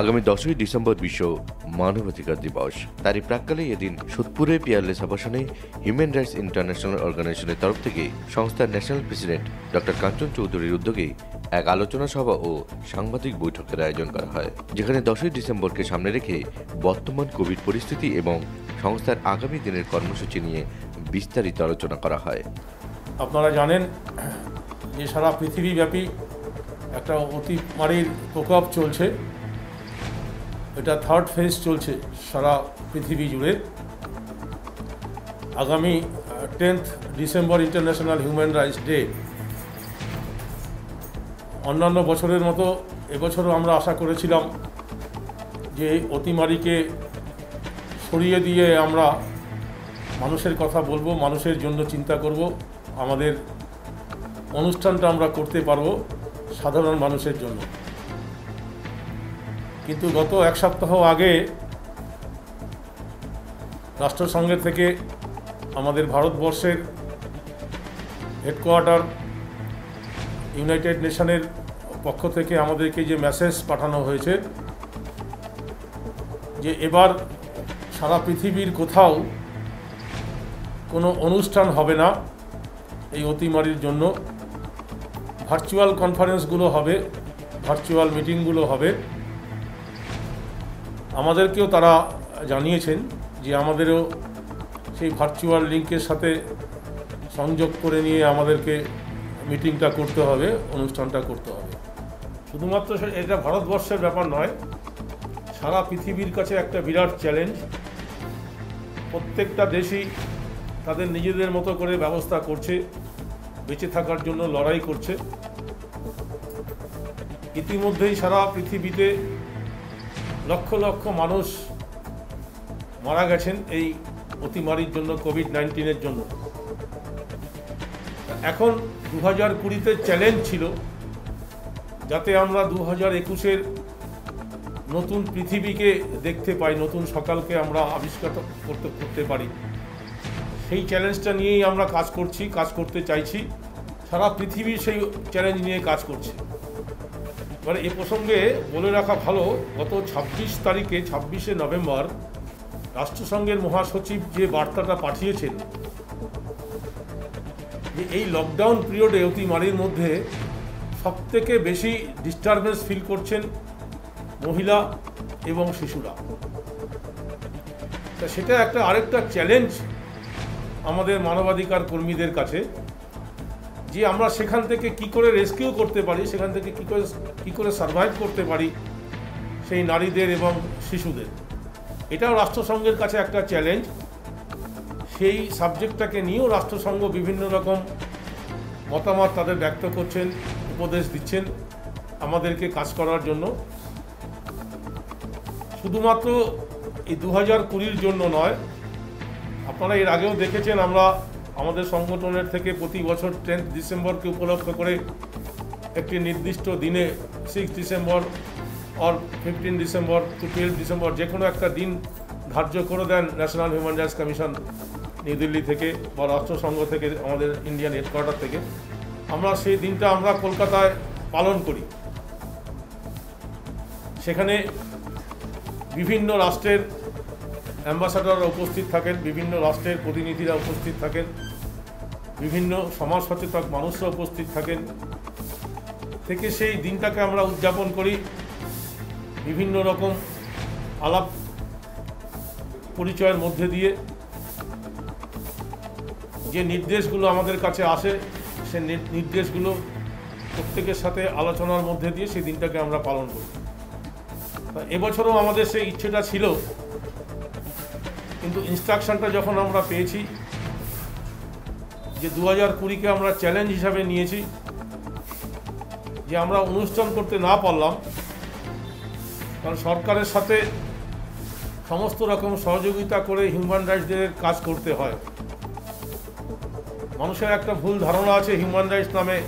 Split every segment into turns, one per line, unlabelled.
আগামী 10ই ডিসেম্বর বিশ্ব মানবাধিকার দিবস। তারই প্রাক্কালে এদিন সোদপুরে পিয়ারলেস আবাসনে হিউম্যান রাইটস ইন্টারন্যাশনাল অর্গানাইজেশনের তরফ থেকে সংস্থার ন্যাশনাল প্রেসিডেন্ট ডক্টর কাঞ্চন চৌধুরীর উদ্যোগে এক আলোচনা সভা ও সাংবাদিক বৈঠকের আয়োজন করা হয়, যেখানে 10ই ডিসেম্বরকে সামনে রেখে বর্তমান কোভিড পরিস্থিতি এবং সংস্থার আগামী দিনের কর্মসূচি নিয়ে বিস্তারিত আলোচনা করা হয়।
আপনারা জানেন যে সারা পৃথিবীব্যাপী একটা অতিমারীর প্রকোপ চলছে। এটা থার্ড ফেজ চলছে সারা পৃথিবী জুড়ে। আগামী 10th December international human rights day. অন্যান্য বছরের মতো এবছরও আমরা আশা করেছিলাম যে অতিমারীকে সরিয়ে দিয়ে আমরা মানুষের কথা বলবো, মানুষের জন্য চিন্তা করব, আমাদের অনুষ্ঠানটা আমরা করতে পারবো সাধারণ মানুষের জন্য। কিন্তু গত এক সপ্তাহ আগে রাষ্ট্রসংঘের থেকে আমাদের ভারতবর্ষের হেডকোয়ার্টার ইউনাইটেড নেশনের পক্ষ থেকে আমাদেরকে যে মেসেজ পাঠানো হয়েছে যে এবার সারা পৃথিবীর কোথাও কোনো অনুষ্ঠান হবে না এই অতিমারীর জন্য। ভার্চুয়াল কনফারেন্সগুলো হবে, ভার্চুয়াল মিটিংগুলো হবে। আমাদেরকেও তারা জানিয়েছেন যে আমাদেরও সেই ভার্চুয়াল লিঙ্কের সাথে সংযোগ করে নিয়ে আমাদেরকে মিটিংটা করতে হবে, অনুষ্ঠানটা করতে হবে। শুধুমাত্র এটা ভারতবর্ষের ব্যাপার নয়, সারা পৃথিবীর কাছে একটা বিরাট চ্যালেঞ্জ। প্রত্যেকটা দেশই তাদের নিজেদের মতো করে ব্যবস্থা করছে, বেঁচে থাকার জন্য লড়াই করছে। ইতিমধ্যেই সারা পৃথিবীতে লক্ষ লক্ষ মানুষ মারা গেছেন এই অতিমারীর জন্য, কোভিড-19-এর জন্য। এখন 2020-তে চ্যালেঞ্জ ছিল যাতে আমরা 2021-এর নতুন পৃথিবীকে দেখতে পাই, নতুন সকালকে আমরা আবিষ্কার করতে পারি। সেই চ্যালেঞ্জটা নিয়েই আমরা কাজ করতে চাইছি। সারা পৃথিবী সেই চ্যালেঞ্জ নিয়ে কাজ করছে। মানে এ প্রসঙ্গে বলে রাখা ভালো, গত 26শে নভেম্বর রাষ্ট্রসংঘের মহাসচিব যে বার্তাটা পাঠিয়েছেন যে এই লকডাউন পিরিয়ডে অতিমারীর মধ্যে সবথেকে বেশি ডিস্টারবেন্স ফিল করছেন মহিলা এবং শিশুরা। তা সেটা আরেকটা চ্যালেঞ্জ আমাদের মানবাধিকার কর্মীদের কাছে যে আমরা সেখান থেকে কি করে রেস্কিউ করতে পারি, সেখান থেকে কি করে সার্ভাইভ করতে পারি সেই নারীদের এবং শিশুদের। এটাও রাষ্ট্রসংঘের কাছে একটা চ্যালেঞ্জ। সেই সাবজেক্টটাকে নিয়েও রাষ্ট্রসংঘ বিভিন্ন রকম মতামত তাদের ব্যক্ত করছেন, উপদেশ দিচ্ছেন আমাদেরকে কাজ করার জন্য। শুধুমাত্র এই 2020-র জন্য নয়, আপনারা এর আগেও দেখেছেন আমরা আমাদের সংগঠনের থেকে প্রতি বছর 10th ডিসেম্বরকে উপলক্ষ করে একটি নির্দিষ্ট দিনে 6 ডিসেম্বর আর 15 ডিসেম্বর টু 12 ডিসেম্বর যে কোনো একটা দিন ধার্য করে দেন National Human Rights Commission New Delhi থেকে বা রাষ্ট্রসংঘ থেকে, আমাদের ইন্ডিয়ান হেডকোয়ার্টার থেকে। আমরা সেই দিনটা আমরা কলকাতায় পালন করি। সেখানে বিভিন্ন রাষ্ট্রের অ্যাম্বাসাডাররা উপস্থিত থাকেন, বিভিন্ন রাষ্ট্রের প্রতিনিধিরা উপস্থিত থাকেন, বিভিন্ন সমাজ সচেতন মানুষরা উপস্থিত থাকেন। থেকে সেই দিনটাকে আমরা উদযাপন করি বিভিন্ন রকম আলাপ পরিচয়ের মধ্যে দিয়ে। যে নির্দেশগুলো আমাদের কাছে আসে সে নির্দেশগুলো প্রত্যেকের সাথে আলোচনার মধ্যে দিয়ে সেই দিনটাকে আমরা পালন করি। এবছরও আমাদের সেই ইচ্ছেটা ছিল, কিন্তু ইনস্ট্রাকশনটা যখন আমরা পেয়েছি যে 2020-কে আমরা চ্যালেঞ্জ হিসাবে নিয়েছি যে আমরা অনুষ্ঠান করতে না পারলাম, কারণ সরকারের সাথে সমস্ত রকম সহযোগিতা করে হিউম্যান রাইটস ডের কাজ করতে হয়। মানুষের একটা ভুল ধারণা আছে হিউম্যান রাইটস নামে,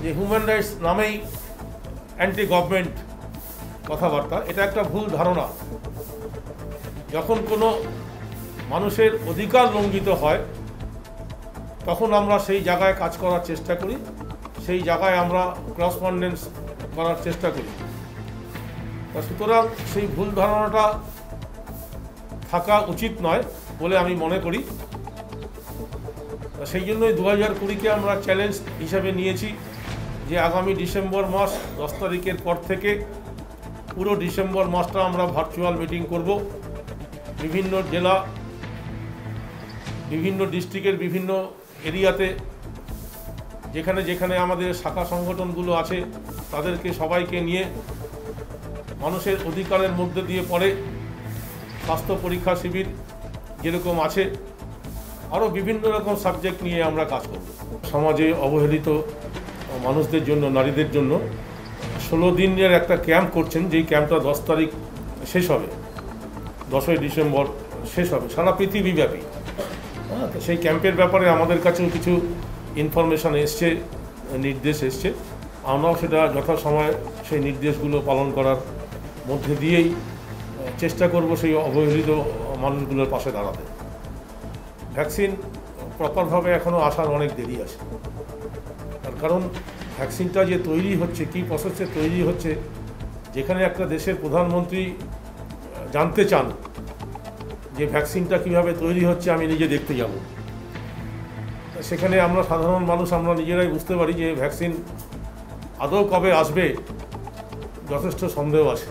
যে হিউম্যান রাইটস নামেই অ্যান্টি গভর্নমেন্ট কথাবার্তা। এটা একটা ভুল ধারণা। যখন কোনো মানুষের অধিকার লঙ্ঘিত হয় তখন আমরা সেই জায়গায় কাজ করার চেষ্টা করি, সেই জায়গায় আমরা করসপন্ডেন্স করার চেষ্টা করি। সুতরাং সেই ভুল ধারণাটা থাকা উচিত নয় বলে আমি মনে করি। সেই জন্যই 2020-কে আমরা চ্যালেঞ্জ হিসাবে নিয়েছি যে আগামী ডিসেম্বর মাস 10 তারিখের পর থেকে পুরো ডিসেম্বর মাসটা আমরা ভার্চুয়াল মিটিং করব। বিভিন্ন জেলা, বিভিন্ন ডিস্ট্রিক্টের বিভিন্ন এরিয়াতে যেখানে যেখানে আমাদের শাখা সংগঠনগুলো আছে তাদেরকে সবাইকে নিয়ে মানুষের অধিকারের মধ্যে দিয়ে পড়ে স্বাস্থ্য পরীক্ষা শিবির যেরকম আছে, আরও বিভিন্ন রকম সাবজেক্ট নিয়ে আমরা কাজ করব। সমাজে অবহেলিত মানুষদের জন্য, নারীদের জন্য 16 দিনের একটা ক্যাম্প করছেন, যেই ক্যাম্পটা 10 তারিখ শেষ হবে, 10ই ডিসেম্বর শেষ হবে সারা পৃথিবীব্যাপী। তো সেই ক্যাম্পের ব্যাপারে আমাদের কাছেও কিছু ইনফরমেশান এসছে, নির্দেশ এসছে। আমরাও সেটা যথাসময়ে সেই নির্দেশগুলো পালন করার মধ্যে দিয়েই চেষ্টা করব সেই অবহেলিত মানুষগুলোর পাশে দাঁড়াতে। ভ্যাকসিন প্রপারভাবে এখনও আসার অনেক দেরি আছে, তার কারণ ভ্যাকসিনটা যে তৈরি হচ্ছে, কী প্রসেসে তৈরি হচ্ছে, যেখানে একটা দেশের প্রধানমন্ত্রী জানতে চান যে ভ্যাকসিনটা কীভাবে তৈরি হচ্ছে, আমি নিজে দেখতে যাব। সেখানে আমরা সাধারণ মানুষ আমরা নিজেরাই বুঝতে পারি যে ভ্যাকসিন আদৌ কবে আসবে যথেষ্ট সন্দেহ আছে।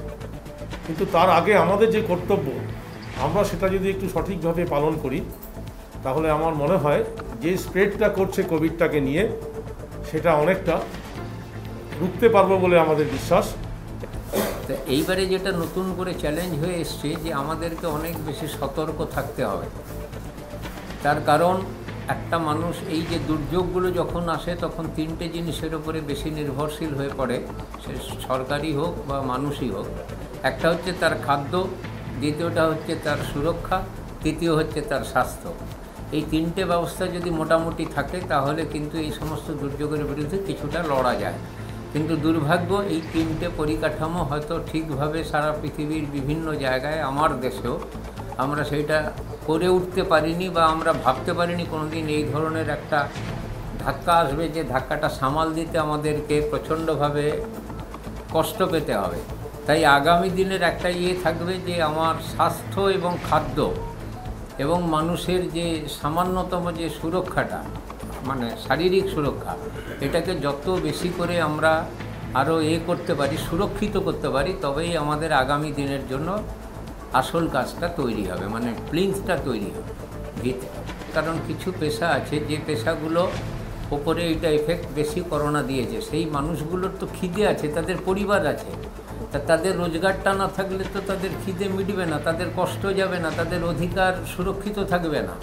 কিন্তু তার আগে আমাদের যে কর্তব্য, আমরা সেটা যদি একটু সঠিকভাবে পালন করি তাহলে আমার মনে হয় যে স্প্রেডটা করছে কোভিডটাকে নিয়ে, সেটা অনেকটা রুখতে পারবো বলে আমাদের বিশ্বাস।
তো এইবারে যেটা নতুন করে চ্যালেঞ্জ হয়ে এসছে যে আমাদেরকে অনেক বেশি সতর্ক থাকতে হবে। তার কারণ একটা মানুষ এই যে দুর্যোগগুলো যখন আসে তখন 3টে জিনিসের উপরে বেশি নির্ভরশীল হয়ে পড়ে, সে সরকারি হোক বা মানুষই হোক। একটা হচ্ছে তার খাদ্য, দ্বিতীয়টা হচ্ছে তার সুরক্ষা, তৃতীয় হচ্ছে তার স্বাস্থ্য। এই 3টে ব্যবস্থা যদি মোটামুটি থাকে তাহলে কিন্তু এই সমস্ত দুর্যোগের বিরুদ্ধে কিছুটা লড়া যায়। কিন্তু দুর্ভাগ্য এই 3টে পরিকাঠামো হয়তো ঠিকভাবে সারা পৃথিবীর বিভিন্ন জায়গায়, আমার দেশেও আমরা সেইটা করে উঠতে পারিনি বা আমরা ভাবতে পারিনি কোনোদিন এই ধরনের একটা ধাক্কা আসবে, যে ধাক্কাটা সামাল দিতে আমাদেরকে প্রচণ্ডভাবে কষ্ট পেতে হবে। তাই আগামী দিনের একটা থাকবে যে আমার স্বাস্থ্য এবং খাদ্য এবং মানুষের যে সামান্যতম যে সুরক্ষাটা, মানে শারীরিক সুরক্ষা, এটাকে যত বেশি করে আমরা আরও করতে পারি, সুরক্ষিত করতে পারি, তবেই আমাদের আগামী দিনের জন্য আসল কাজটা তৈরি হবে, মানে প্লিন্থটা তৈরি হবে ভিত। কারণ কিছু পেশা আছে যে পেশাগুলো ওপরে এটা এফেক্ট বেশি করোনা দিয়েছে, সেই মানুষগুলোর তো খিদে আছে, তাদের পরিবার আছে, তা তাদের রোজগারটা না থাকলে তো তাদের খিদে মিটবে না, তাদের কষ্ট যাবে না, তাদের অধিকার সুরক্ষিত থাকবে না।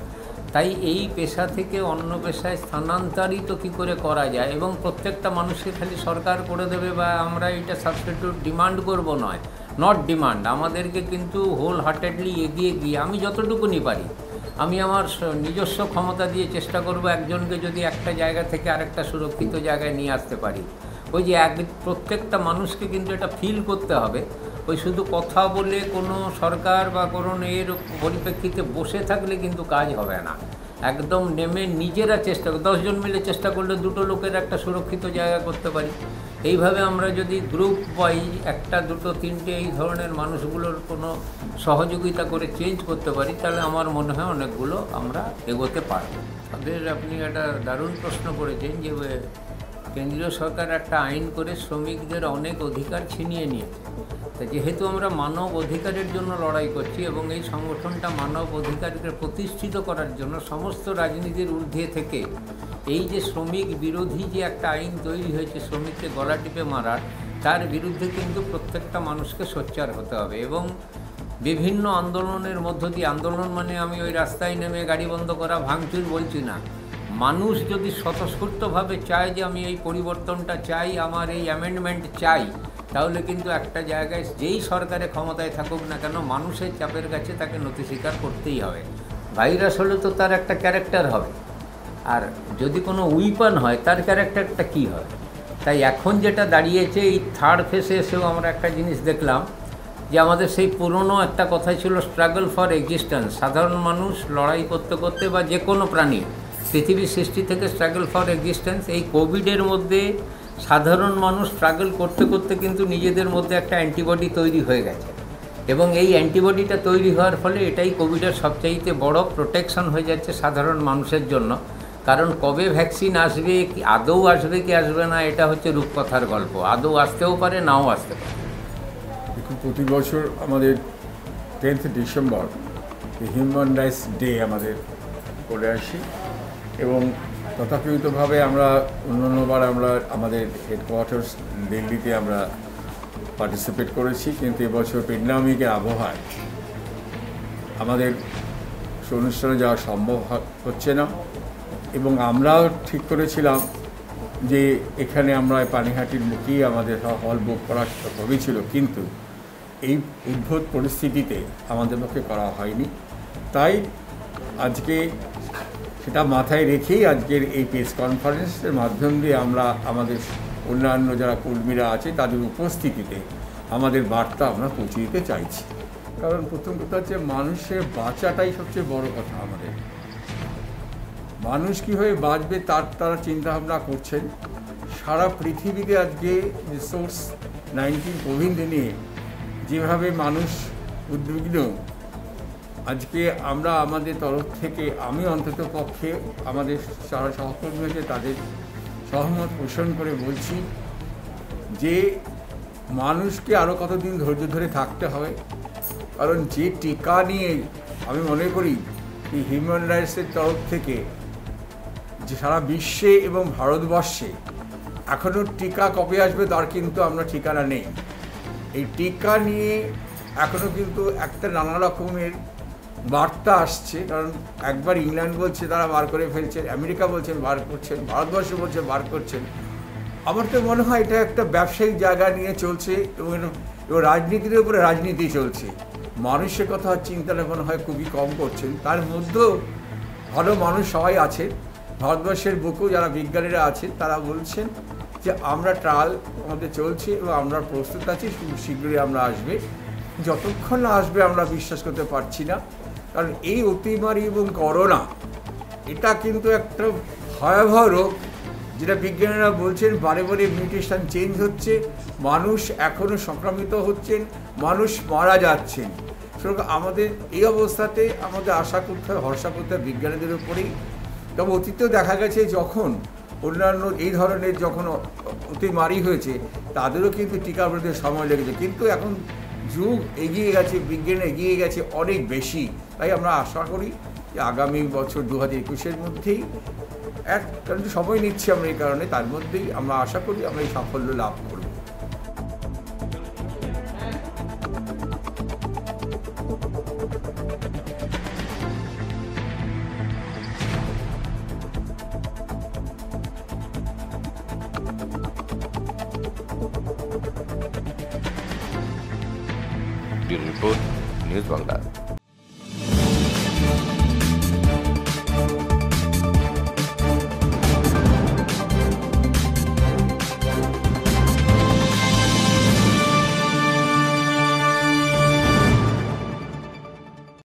তাই এই পেশা থেকে অন্য পেশায় স্থানান্তরিত কী করে করা যায়, এবং প্রত্যেকটা মানুষকে খালি সরকার করে দেবে বা আমরা এটা সাবস্টিটিউট ডিমান্ড করব নয়, নট ডিমান্ড। আমাদেরকে কিন্তু হোল হার্টেডলি এগিয়ে গিয়ে আমি যতটুকুনি পারি, আমি আমার নিজস্ব ক্ষমতা দিয়ে চেষ্টা করব একজনকে যদি একটা জায়গা থেকে আরেকটা সুরক্ষিত জায়গায় নিয়ে আসতে পারি। ওই যে প্রত্যেকটা মানুষকে কিন্তু এটা ফিল করতে হবে। ওই শুধু কথা বলে কোনো সরকার বা কোনো এর পরিপ্রেক্ষিতে বসে থাকলে কিন্তু কাজ হবে না। একদম নেমে নিজেরা চেষ্টা 10 জন মিলে চেষ্টা করলে 2টো লোকের একটা সুরক্ষিত জায়গা করতে পারি। এইভাবে আমরা যদি গ্রুপ ওয়াইজ 1, 2, 3টে এই ধরনের মানুষগুলোর কোনো সহযোগিতা করে চেঞ্জ করতে পারি, তাহলে আমার মনে হয় অনেকগুলো আমরা এগোতে পারব। তাদের আপনি একটা দারুণ প্রশ্ন করেছেন যে কেন্দ্রীয় সরকার একটা আইন করে শ্রমিকদের অনেক অধিকার ছিনিয়ে নিয়েছে। তা যেহেতু আমরা মানব অধিকারের জন্য লড়াই করছি এবং এই সংগঠনটা মানব অধিকারকে প্রতিষ্ঠিত করার জন্য সমস্ত রাজনীতির ঊর্ধ্বে থেকে এই যে শ্রমিক বিরোধী যে একটা আইন তৈরি হয়েছে শ্রমিককে গলা টিপে মারার, তার বিরুদ্ধে কিন্তু প্রত্যেকটা মানুষকে সোচ্চার হতে হবে। এবং বিভিন্ন আন্দোলনের মধ্য দিয়ে, আন্দোলন মানে আমি ওই রাস্তায় নেমে গাড়ি বন্ধ করা, ভাঙচুর বলছি না, মানুষ যদি স্বতঃস্ফূর্তভাবে চায় যে আমি এই পরিবর্তনটা চাই, আমার এই অ্যামেন্ডমেন্ট চাই, তাহলে কিন্তু একটা জায়গায় যেই সরকারে ক্ষমতায় থাকুক না কেন মানুষের চাপের কাছে তাকে নথি স্বীকার করতেই হবে। ভাইরাস হলে তো তার একটা ক্যারেক্টার হবে, আর যদি কোনো উইপন হয় তার ক্যারেক্টারটা কী হবে। তাই এখন যেটা দাঁড়িয়েছে, এই থার্ড ফেসে এসেও আমরা একটা জিনিস দেখলাম যে আমাদের সেই পুরনো একটা কথা ছিল স্ট্রাগল ফর এক্সিস্টেন্স। সাধারণ মানুষ লড়াই করতে করতে বা যে কোনো প্রাণী পৃথিবীর সৃষ্টি থেকে স্ট্রাগল ফর এক্সিস্টেন্স, এই কোভিডের মধ্যে সাধারণ মানুষ স্ট্রাগল করতে করতে কিন্তু নিজেদের মধ্যে একটা অ্যান্টিবডি তৈরি হয়ে গেছে, এবং এই অ্যান্টিবডিটা তৈরি হওয়ার ফলে এটাই কোভিডের সবচাইতে বড় প্রোটেকশন হয়ে যাচ্ছে সাধারণ মানুষের জন্য। কারণ কবে ভ্যাকসিন আসবে, কি আদৌ আসবে কি আসবে না, এটা হচ্ছে রূপকথার গল্প। আদৌ আসতেও পারে, নাও আসতে পারে।
দেখুন, প্রতি বছর আমাদের 10th December human rights day আমাদের করে আসি, এবং তথাকথিতভাবে আমরা অন্যান্যবার আমরা আমাদের হেডকোয়ার্টার্স দিল্লিতে আমরা পার্টিসিপেট করেছি, কিন্তু এবছর প্যান্ডেমিকের আবহাওয়ায় আমাদের অনুষ্ঠানে যাওয়া সম্ভব হচ্ছে না। এবং আমরাও ঠিক করেছিলাম যে এখানে আমরা পানিহাটির মুখেই আমাদের হল বুক করা হয়েছিল, কিন্তু এই উদ্ভূত পরিস্থিতিতে আমাদের পক্ষে করা হয়নি। তাই আজকে সেটা মাথায় রেখেই আজকের এই প্রেস কনফারেন্সের মাধ্যম দিয়ে আমরা আমাদের অন্যান্য যারা কর্মীরা আছে তাদের উপস্থিতিতে আমাদের বার্তা আমরা পৌঁছে দিতে চাইছি। কারণ প্রথম কথা হচ্ছে মানুষের বাঁচাটাই সবচেয়ে বড় কথা। আমাদের মানুষ কীভাবে বাঁচবে তারা চিন্তাভাবনা করছেন। সারা পৃথিবীতে আজকে রিসোর্স 19 কোভিড নিয়ে যেভাবে মানুষ উদ্বিগ্ন, আজকে আমরা আমাদের তরফ থেকে আমি অন্তত পক্ষে আমাদের যারা সহকর্মী আছে তাদের সহমত পোষণ করে বলছি যে মানুষকে আরও কতদিন ধৈর্য ধরে থাকতে হবে। কারণ যে টিকা নিয়ে আমি মনে করি এই হিউম্যান রাইটসের তরফ থেকে যে সারা বিশ্বে এবং ভারতবর্ষে এখনও টিকা কবে আসবে তার কিন্তু আমরা ঠিকানা নেই। এই টিকা নিয়ে এখনও কিন্তু একটা নানা রকমের বার্তা আসছে। কারণ একবার ইংল্যান্ড বলছে তারা বার করে ফেলছেন, আমেরিকা বলছেন বার করছেন, ভারতবর্ষ বলছে বার করছেন। আমার তো মনে হয় এটা একটা ব্যবসায়িক জায়গা নিয়ে চলছে, এবং রাজনীতির উপরে রাজনীতি চলছে। মানুষের কথা চিন্তাটা মনে হয় খুবই কম করছেন। তার মধ্যেও ভালো মানুষ সবাই আছেন, ভারতবর্ষের বুকেও যারা বিজ্ঞানীরা আছেন তারা বলছেন যে আমরা ট্রায়াল আমাদের চলছে এবং আমরা প্রস্তুত আছি, শীঘ্রই আমরা আসবে। যতক্ষণ না আসবে আমরা বিশ্বাস করতে পারছি না। কারণ এই অতিমারি এবং করোনা এটা কিন্তু একটা ভয়াবহ রোগ, যেটা বিজ্ঞানীরা বলছেন বারে বারে মিউটেশন চেঞ্জ হচ্ছে, মানুষ এখনও সংক্রামিত হচ্ছেন, মানুষ মারা যাচ্ছেন। সুতরাং আমাদের এই অবস্থাতে আমাদের আশা করতে হবে, ভরসা করতে হবে বিজ্ঞানীদের উপরেই। তবে অতীতেও দেখা গেছে যখন অন্যান্য এই ধরনের যখন অতিমারি হয়েছে তাদেরও কিন্তু টিকা প্রতি সময় লেগেছে, কিন্তু এখন যুগ এগিয়ে গেছে, বিজ্ঞান এগিয়ে গেছে অনেক বেশি। তাই আমরা আশা করি যে আগামী বছর 2021-এর মধ্যেই কারণ সময় নিচ্ছি আমরা এই কারণে, তার মধ্যেই আমরা আশা করি আমরা এই সাফল্য লাভ করব।
Report news Bangla.